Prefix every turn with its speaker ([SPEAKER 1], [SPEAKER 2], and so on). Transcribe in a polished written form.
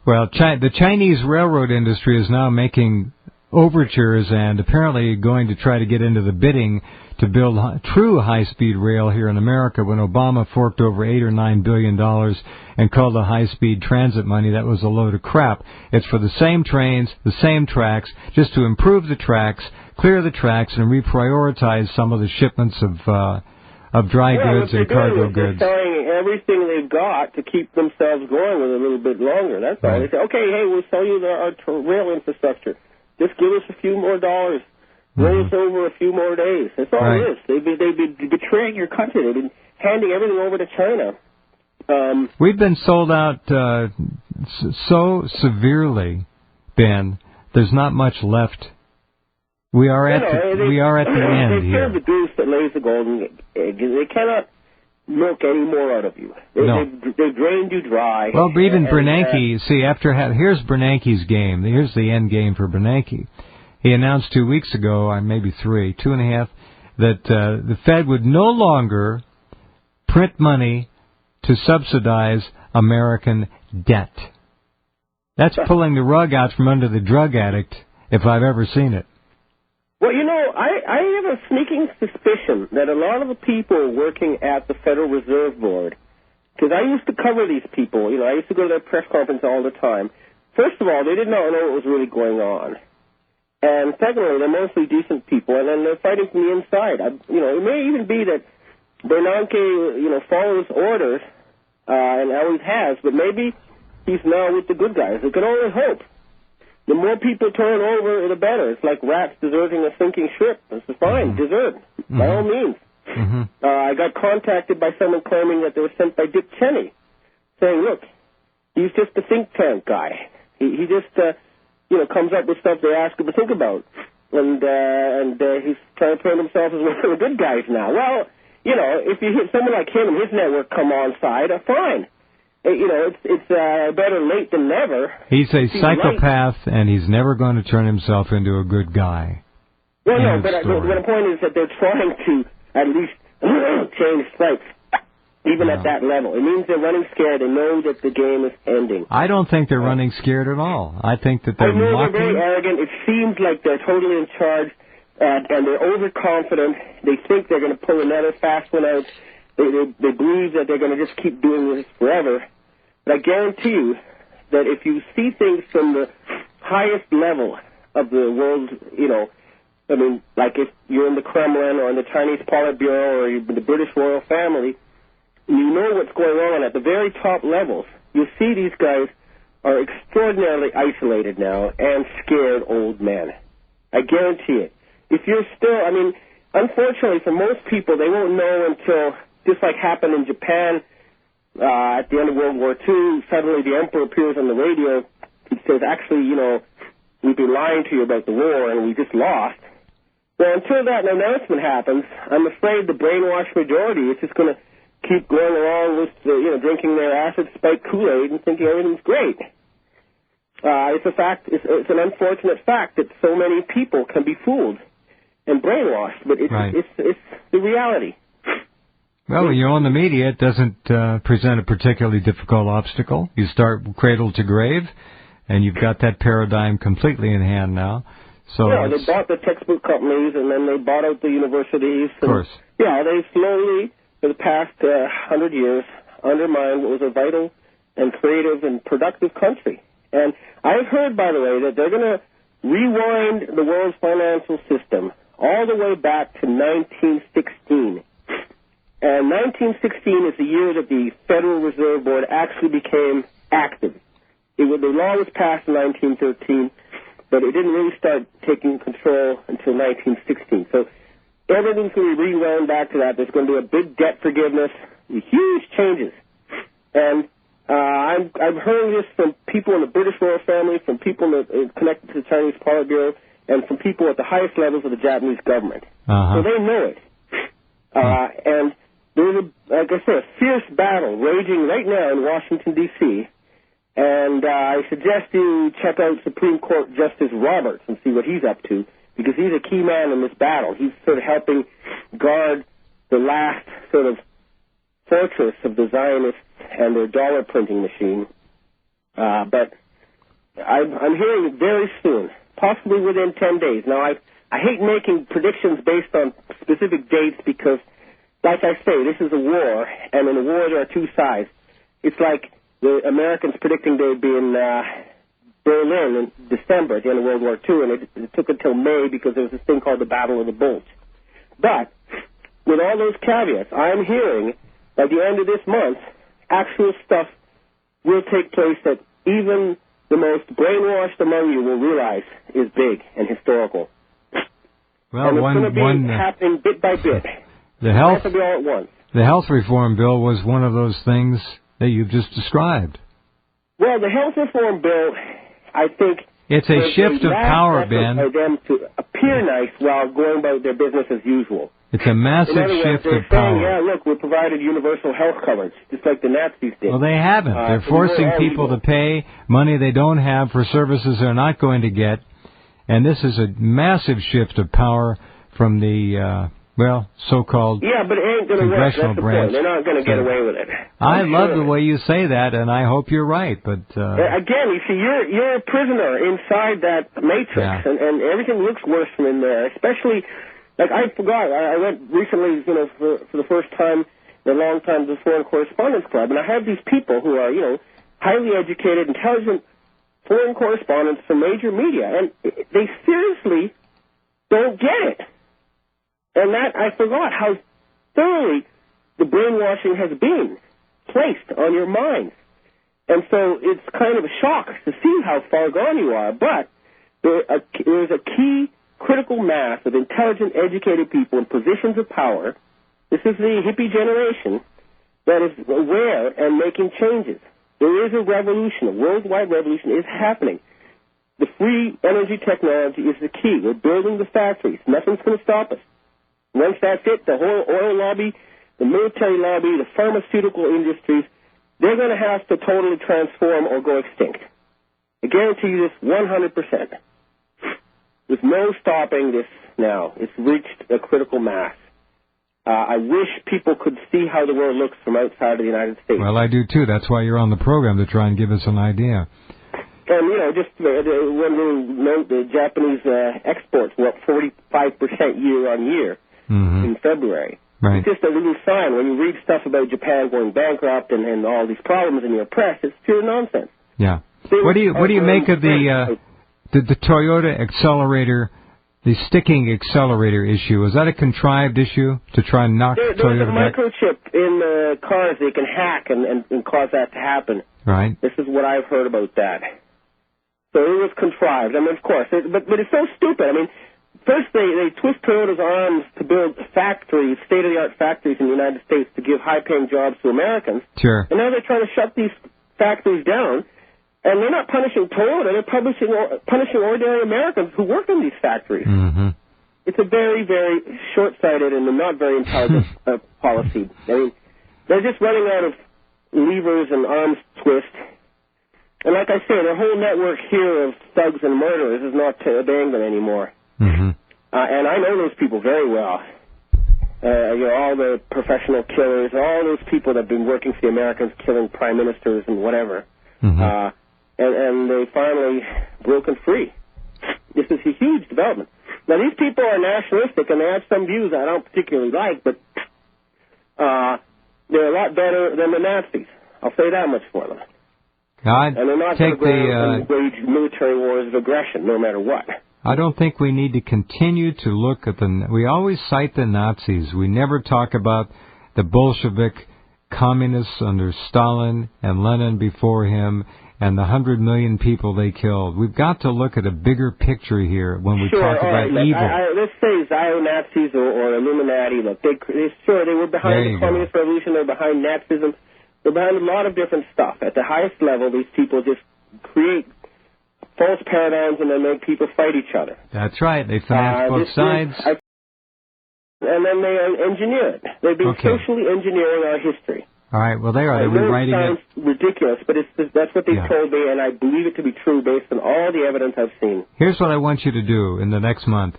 [SPEAKER 1] Well, the Chinese railroad industry is now making overtures and apparently going to try to get into the bidding to build true high-speed rail here in America. When Obama forked over $8 or $9 billion and called the high-speed transit money, that was a load of crap. It's for the same trains, the same tracks, just to improve the tracks, clear the tracks, and reprioritize some of the shipments of dry goods and cargo goods.
[SPEAKER 2] They're selling everything they've got to keep themselves going with a little bit longer. That's all. They say, okay, hey, we'll sell you our rail infrastructure. Just give us a few more dollars. Roll us over a few more days. That's all it is. They've been betraying your country. They've been handing everything over to China.
[SPEAKER 1] We've been sold out so severely, Ben. There's not much left. We are at the end here.
[SPEAKER 2] They killed the goose that lays the golden egg. They cannot milk any more out of you. They've drained you dry.
[SPEAKER 1] Well, even Bernanke, here's Bernanke's game. Here's the end game for Bernanke. He announced 2 weeks ago, or maybe 2.5, that the Fed would no longer print money to subsidize American debt. That's pulling the rug out from under the drug addict, if I've ever seen it.
[SPEAKER 2] Well, you know, I have a sneaking suspicion that a lot of the people working at the Federal Reserve Board, because I used to cover these people, you know, I used to go to their press conference all the time. First of all, they did not know what was really going on. And secondly, they're mostly decent people, and then they're fighting from the inside. It may even be that Bernanke, follows orders, and always has, but maybe he's now with the good guys. We can only hope. The more people turn over, the better. It's like rats deserting a sinking ship. This is fine. Desert, by all means. I got contacted by someone claiming that they were sent by Dick Cheney, saying, look, he's just a think tank guy. He just, comes up with stuff they ask him to think about. And he's trying to turn himself as one of the good guys now. Well, if you hit someone like him and his network come on side, fine. It's better late than never.
[SPEAKER 1] He's a psychopath, and he's never going to turn himself into a good guy.
[SPEAKER 2] Well, no, but the point is that they're trying to at least change stripes, even at that level. It means they're running scared. They know that the game is ending.
[SPEAKER 1] I don't think they're running scared at all. I think that they're mocking.
[SPEAKER 2] They're very arrogant. It seems like they're totally in charge, and they're overconfident. They think they're going to pull another fast one out. They believe that they're going to just keep doing this forever. But I guarantee you that if you see things from the highest level of the world, like if you're in the Kremlin or in the Chinese Politburo or you're in the British royal family, you know what's going on at the very top levels. You'll see these guys are extraordinarily isolated now and scared old men. I guarantee it. If you're still, unfortunately for most people, they won't know until, just like happened in Japan at the end of World War II, suddenly the emperor appears on the radio and says, actually, we've been lying to you about the war and we just lost. Well, until that announcement happens, I'm afraid the brainwashed majority is just going to keep going along with, drinking their acid spiked Kool-Aid and thinking everything's great. It's a fact. It's an unfortunate fact that so many people can be fooled and brainwashed, but it's the reality.
[SPEAKER 1] Well, when you're on the media, it doesn't present a particularly difficult obstacle. You start cradle to grave, and you've got that paradigm completely in hand now. So
[SPEAKER 2] they bought the textbook companies, and then they bought out the universities.
[SPEAKER 1] Of course.
[SPEAKER 2] Yeah, they slowly, for the past 100 years, undermined what was a vital and creative and productive country. And I've heard, by the way, that they're going to rewind the world's financial system all the way back to 1916. And 1916 is the year that the Federal Reserve Board actually became active. The law was passed in 1913, but it didn't really start taking control until 1916. So everything's going to be rewound back to that. There's going to be a big debt forgiveness, huge changes. And I've heard this from people in the British royal family, from people connected to the Chinese Politburo, and from people at the highest levels of the Japanese government. So they know it. And there's, like I said, a fierce battle raging right now in Washington, D.C., and I suggest you check out Supreme Court Justice Roberts and see what he's up to, because he's a key man in this battle. He's sort of helping guard the last sort of fortress of the Zionists and their dollar printing machine. But I'm hearing very soon, possibly within 10 days. Now, I hate making predictions based on specific dates because, like I say, this is a war, and in a war there are two sides. It's like the Americans predicting they'd be in Berlin in December at the end of World War II, and it took until May because there was this thing called the Battle of the Bulge. But with all those caveats, I'm hearing by the end of this month, actual stuff will take place that even the most brainwashed among you will realize is big and historical.
[SPEAKER 1] Well,
[SPEAKER 2] and it's going to be happening bit by bit.
[SPEAKER 1] The health,
[SPEAKER 2] it has to be all at once.
[SPEAKER 1] The health reform bill was one of those things that you've just described.
[SPEAKER 2] Well, the health reform bill, I think,
[SPEAKER 1] it's a shift of power, Ben.
[SPEAKER 2] For them to appear nice while going about their business as usual.
[SPEAKER 1] It's a massive shift of power.
[SPEAKER 2] Yeah, look, we provided universal health coverage, just like the Nazis did.
[SPEAKER 1] Well, they haven't. They're forcing people to pay money they don't have for services they're not going to get. And this is a massive shift of power from the, so-called
[SPEAKER 2] but it ain't gonna
[SPEAKER 1] congressional
[SPEAKER 2] work. That's the
[SPEAKER 1] branch.
[SPEAKER 2] point. They're not going to get away with it.
[SPEAKER 1] I love the way you say that, and I hope you're right. But
[SPEAKER 2] again, you see, you're a prisoner inside that matrix, and everything looks worse from in there, especially... Like, I forgot, I went recently, for the first time in a long time to the Foreign Correspondents Club, and I have these people who are, highly educated, intelligent foreign correspondents from major media, and they seriously don't get it. And that, I forgot how thoroughly the brainwashing has been placed on your minds. And so it's kind of a shock to see how far gone you are, but there's a key critical mass of intelligent, educated people in positions of power. This is the hippie generation that is aware and making changes. There is a revolution, a worldwide revolution is happening. The free energy technology is the key. We're building the factories. Nothing's going to stop us. Once that's it, the whole oil lobby, the military lobby, the pharmaceutical industries, they're going to have to totally transform or go extinct. I guarantee you this 100%. There's no stopping this now. It's reached a critical mass. I wish people could see how the world looks from outside of the United States.
[SPEAKER 1] Well, I do too. That's why you're on the program, to try and give us an idea.
[SPEAKER 2] And, just one little note, the Japanese exports were up 45% year on year in February.
[SPEAKER 1] Right.
[SPEAKER 2] It's just a little sign. When you read stuff about Japan going bankrupt and all these problems in your press, it's pure nonsense.
[SPEAKER 1] Yeah. What do you make of the Toyota accelerator, the sticking accelerator issue? Is that a contrived issue to try and knock Toyota back?
[SPEAKER 2] There's a microchip in the cars they can hack and cause that to happen.
[SPEAKER 1] Right.
[SPEAKER 2] This is what I've heard about that. So it was contrived. I mean, of course, but it's so stupid. I mean, first they twist Toyota's arms to build factories, state-of-the-art factories in the United States to give high-paying jobs to Americans.
[SPEAKER 1] Sure.
[SPEAKER 2] And now they're trying to shut these factories down. And they're not punishing Toyota, they're punishing ordinary Americans who work in these factories.
[SPEAKER 1] Mm-hmm.
[SPEAKER 2] It's a very, very short-sighted and not very intelligent policy. I mean, they're just running out of levers and arms twist. And like I say, their whole network here of thugs and murderers is not obeying them anymore.
[SPEAKER 1] Mm-hmm.
[SPEAKER 2] And I know those people very well. All the professional killers, all those people that have been working for the Americans, killing prime ministers and whatever.
[SPEAKER 1] Mm-hmm.
[SPEAKER 2] And they finally broken free. This is a huge development. Now, these people are nationalistic, and they have some views I don't particularly like, but they're a lot better than the Nazis. I'll say that much for them. And they're not going to go and wage military wars of aggression, no matter what.
[SPEAKER 1] I don't think we need to continue to look at we always cite the Nazis. We never talk about the Bolshevik communists under Stalin and Lenin before him, and the 100 million people they killed. We've got to look at a bigger picture here when we talk about evil.
[SPEAKER 2] Let's say Zio-Nazis or Illuminati. Look, they were behind the Communist Revolution. They're behind Nazism. They're behind a lot of different stuff. At the highest level, these people just create false paradigms and then make people fight each other.
[SPEAKER 1] That's right. They finance both sides.
[SPEAKER 2] And then they engineer it. They've been socially engineering our history.
[SPEAKER 1] All right, well, they are. They're rewriting it.
[SPEAKER 2] It sounds ridiculous, but that's what they told me, and I believe it to be true based on all the evidence I've seen.
[SPEAKER 1] Here's what I want you to do in the next month.